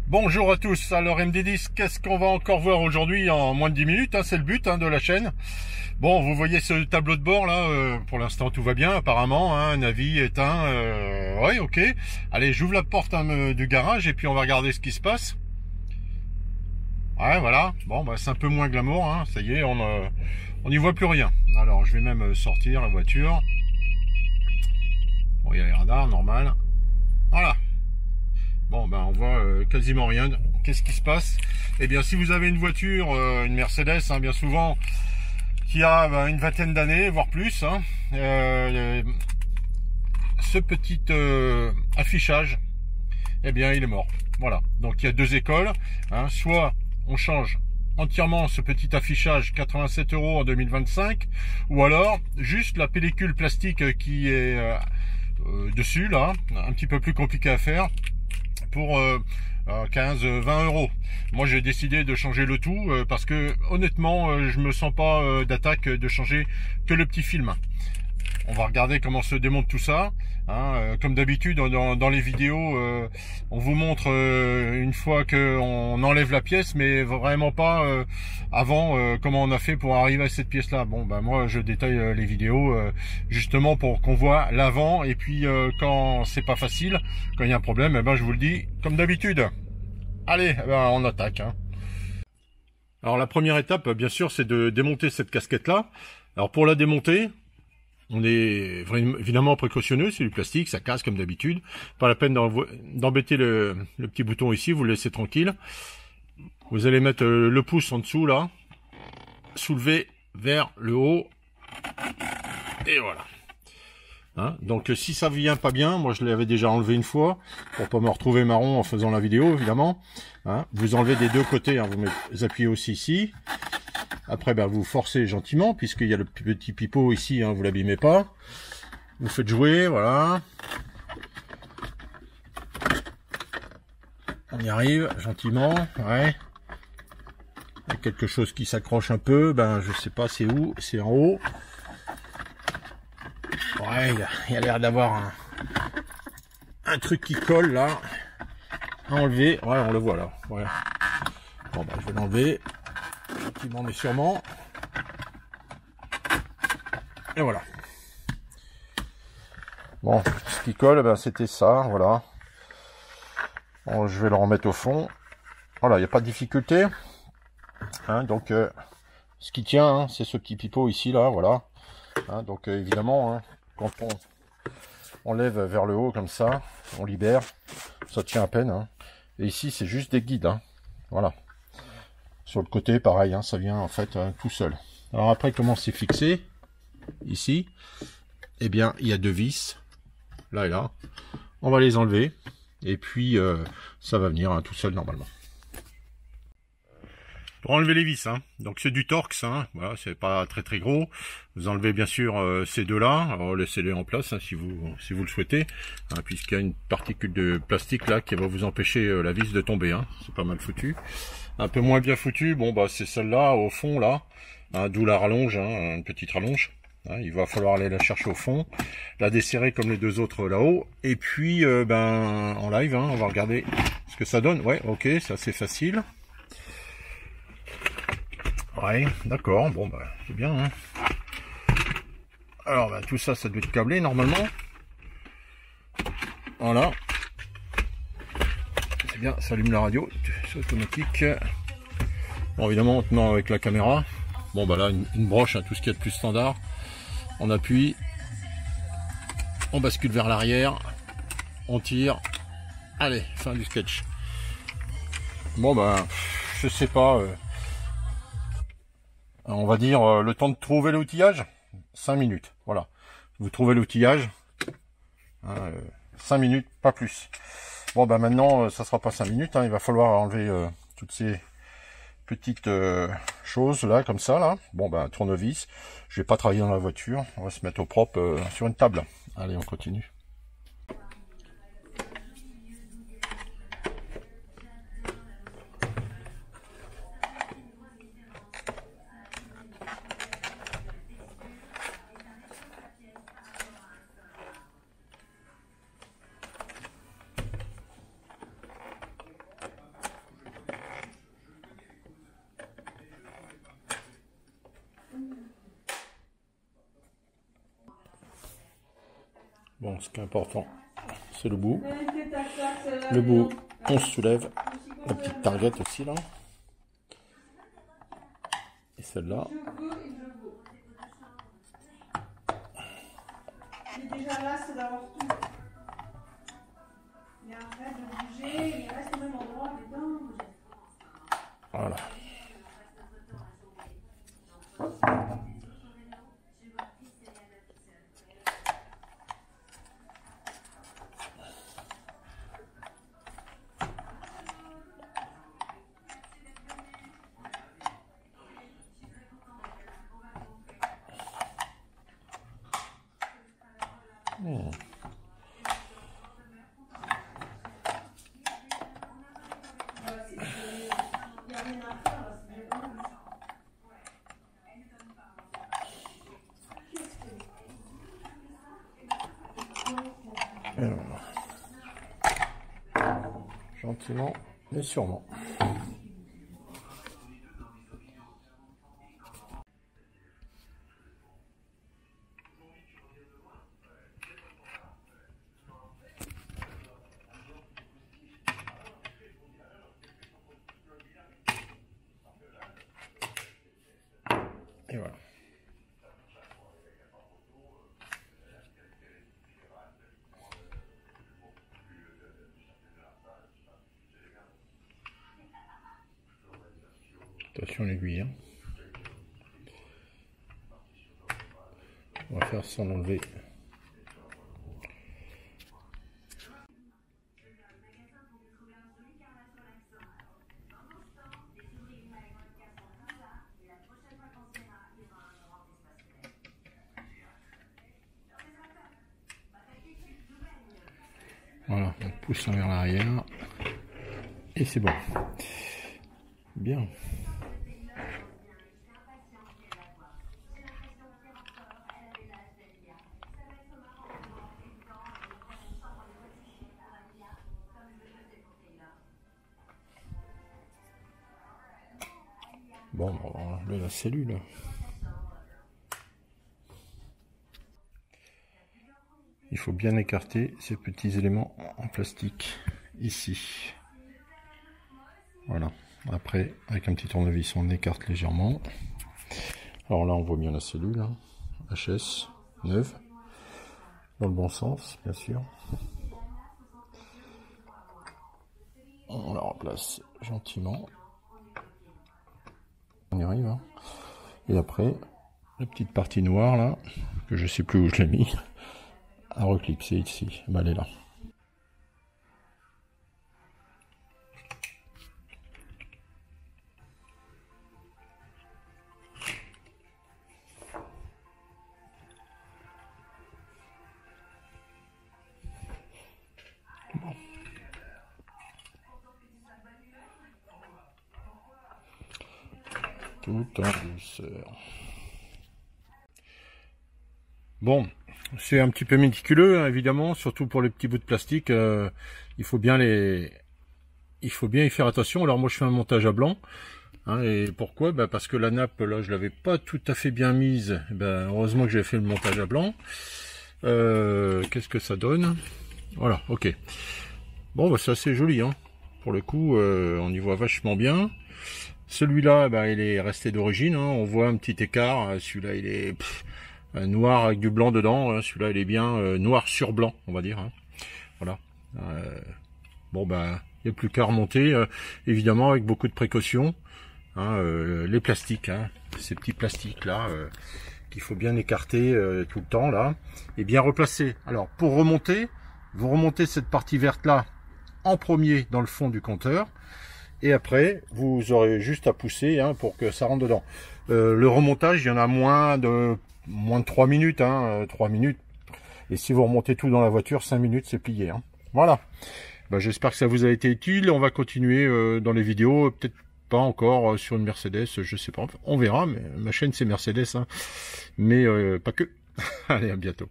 Bonjour à tous, alors MD10, qu'est-ce qu'on va encore voir aujourd'hui en moins de 10 minutes, hein, c'est le but de la chaîne. Bon, vous voyez ce tableau de bord là, pour l'instant tout va bien apparemment, avis éteint, ouais ok. Allez, j'ouvre la porte du garage et puis on va regarder ce qui se passe. Ouais voilà, bon bah c'est un peu moins glamour, ça y est, on n'y voit plus rien. Alors je vais même sortir la voiture. Bon, il y a les radars, normal. Voilà. Bon ben on voit quasiment rien. Qu'est-ce qui se passe? Eh bien si vous avez une voiture, une Mercedes, bien souvent, qui a une vingtaine d'années, voire plus, ce petit affichage, eh bien il est mort. Voilà, donc il y a deux écoles, soit on change entièrement ce petit affichage 87 € en 2025, ou alors juste la pellicule plastique qui est dessus là, un petit peu plus compliqué à faire, pour 15-20 €. Moi j'ai décidé de changer le tout parce que honnêtement je me sens pas d'attaque de changer que le petit film. On va regarder comment se démonte tout ça. Comme d'habitude dans les vidéos, on vous montre une fois qu'on enlève la pièce, mais vraiment pas avant comment on a fait pour arriver à cette pièce là. Bon ben moi je détaille les vidéos justement pour qu'on voit l'avant, et puis quand c'est pas facile, quand il y a un problème, je vous le dis comme d'habitude. Allez, on attaque. Alors la première étape bien sûr c'est de démonter cette casquette là. Alors pour la démonter, on est évidemment précautionneux, c'est du plastique, ça casse comme d'habitude. Pas la peine d'embêter le petit bouton ici, vous le laissez tranquille. Vous allez mettre le pouce en dessous là, soulever vers le haut, et voilà. Donc si ça vient pas bien, moi je l'avais déjà enlevé une fois, pour pas me retrouver marron en faisant la vidéo évidemment. Vous enlevez des deux côtés, vous appuyez aussi ici. Après, vous forcez gentiment, puisqu'il y a le petit pipeau ici, vous l'abîmez pas. Vous faites jouer, voilà. On y arrive, gentiment, ouais. Il y a quelque chose qui s'accroche un peu, je sais pas c'est où, c'est en haut. Ouais, il y a l'air d'avoir un truc qui colle, là. À enlever, ouais, on le voit, là. Ouais. Bon, je vais l'enlever. Gentiment mais sûrement. Et voilà. Bon, ce qui colle, c'était ça, voilà. Bon, je vais le remettre au fond. Voilà, il n'y a pas de difficulté. Donc, ce qui tient, c'est ce petit pipeau ici, là, voilà. Donc, évidemment, quand on lève vers le haut comme ça, on libère. Ça tient à peine. Et ici, c'est juste des guides. Voilà. Sur le côté, pareil, ça vient en fait tout seul. Alors après, comment c'est fixé? Ici, eh bien, il y a deux vis, là et là. On va les enlever, et puis ça va venir tout seul normalement. Pour enlever les vis, donc c'est du Torx, voilà, c'est pas très très gros. Vous enlevez bien sûr ces deux-là, alors laissez-les en place si vous le souhaitez, puisqu'il y a une particule de plastique là qui va vous empêcher la vis de tomber. C'est pas mal foutu. Un peu moins bien foutu, c'est celle-là au fond là, d'où la rallonge, une petite rallonge. Il va falloir aller la chercher au fond, la desserrer comme les deux autres là-haut, et puis en live, on va regarder ce que ça donne. Ouais, ok, c'est assez facile. Ouais, d'accord, c'est bien. Alors tout ça, ça doit être câblé normalement. Voilà. C'est bien, ça allume la radio, c'est automatique. Bon, évidemment, maintenant avec la caméra. Bon, là, une broche, tout ce qu'il y a de plus standard. On appuie. On bascule vers l'arrière. On tire. Allez, fin du sketch. Bon, je sais pas. On va dire le temps de trouver l'outillage. 5 minutes. Voilà. Vous trouvez l'outillage. 5 minutes, pas plus. Bon, maintenant, ça sera pas 5 minutes. Il va falloir enlever toutes ces petites choses là, comme ça là. Bon, tournevis. Je vais pas travailler dans la voiture. On va se mettre au propre sur une table. Allez, on continue. Bon, ce qui est important, c'est le bout. Le bout, on se soulève. La petite target aussi là. Et celle-là. Déjà là, c'est d'avoir tout. Mais après, de bouger, il reste au même endroit, mais non. Voilà. Et voilà. Gentiment mais sûrement. Et voilà. Attention l'aiguille. Hein. On va faire sans enlever. Voilà, on pousse vers l'arrière. Et c'est bon. Bien. Bon, on va enlever la cellule. Il faut bien écarter ces petits éléments en plastique ici. Voilà. Après, avec un petit tournevis, on écarte légèrement. Alors là, on voit bien la cellule, hein. HS, neuve, dans le bon sens, bien sûr. On la replace gentiment. On y arrive. Hein. Et après, la petite partie noire là, que je sais plus où je l'ai mis, à reclipser ici. Ben, elle est là. Bon. Tout en douceur. Bon, c'est un petit peu méticuleux, hein, évidemment, surtout pour les petits bouts de plastique. Il faut bien y faire attention. Alors moi, je fais un montage à blanc. Hein, et pourquoi? Ben, parce que la nappe, là, je l'avais pas tout à fait bien mise. Ben, heureusement que j'ai fait le montage à blanc. Qu'est-ce que ça donne? Voilà, ok. Bon, ben, c'est assez joli, hein. Pour le coup, on y voit vachement bien. Celui-là, ben, il est resté d'origine. Hein. On voit un petit écart. Celui-là, il est noir avec du blanc dedans. Hein. Celui-là, il est bien noir sur blanc, on va dire. Hein. Voilà. Bon, ben, il n'y a plus qu'à remonter, évidemment, avec beaucoup de précautions. Hein, les plastiques, hein, ces petits plastiques là, qu'il faut bien écarter tout le temps là, et bien replacer. Alors, pour remonter, vous remontez cette partie verte là en premier dans le fond du compteur. Et après, vous aurez juste à pousser hein, pour que ça rentre dedans. Le remontage, il y en a moins de 3 minutes. Hein, 3 minutes. Et si vous remontez tout dans la voiture, 5 minutes, c'est plié. Hein. Voilà. Ben, j'espère que ça vous a été utile. On va continuer dans les vidéos. Peut-être pas encore sur une Mercedes, je sais pas. On verra. Mais ma chaîne, c'est Mercedes. Hein. Mais pas que. Allez, à bientôt.